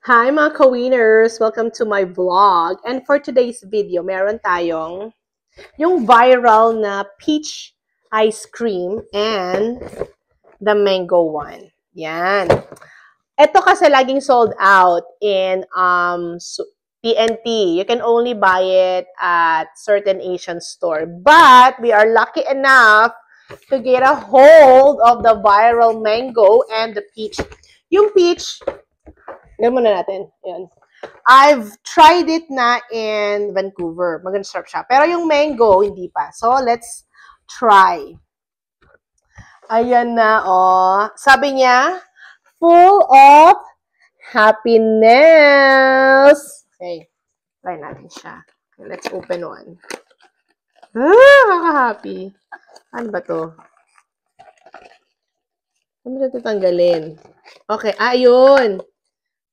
Hi mga ka-winners! Welcome to my vlog. And for today's video, meron tayong yung viral na peach ice cream and the mango one. Yan. Ito kasi laging sold out in TNT. You can only buy it at certain Asian store. But we are lucky enough to get a hold of the viral mango and the peach. Yung peach, gawin muna natin. Yan. I've tried it na in Vancouver. Maganda sarap siya. Pero yung mango, hindi pa. So, let's try. Ayan na, oh. Sabi niya, full of happiness. Okay. Try natin siya. Okay, let's open one. Kaka-happy. Ano ba to? Ano ba ito tanggalin? Okay, ayun.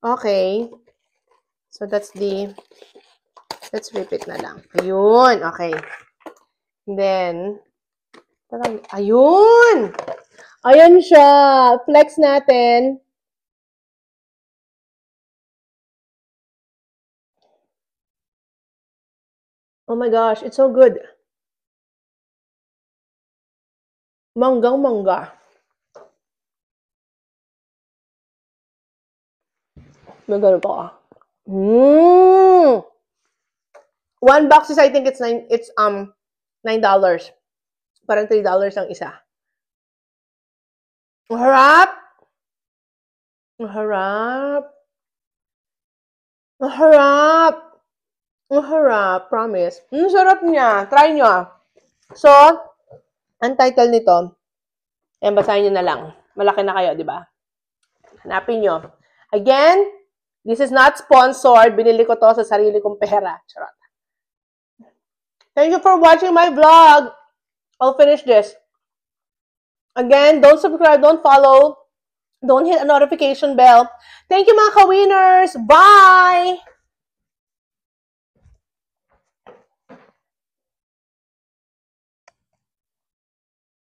Okay. So, let's rip it na lang. Ayun. Okay. And then, ayun! Ayun siya! Flex natin. Oh my gosh, it's so good. Manggang-mangga. Magano pa. One box is, I think it's $9. Parang $3 ang isa. Ang harap! Ang harap! Ang harap! Ang harap, promise. Ang sarap niya. Try nyo. So, ang title nito, basahin nyo na lang. Malaki na kayo, di ba? Hanapin nyo. Again, this is not sponsored. Binili ko to sa sarili kong pera. Charot. Thank you for watching my vlog. I'll finish this. Again, don't subscribe, don't follow, don't hit a notification bell. Thank you mga ka-winners. Bye!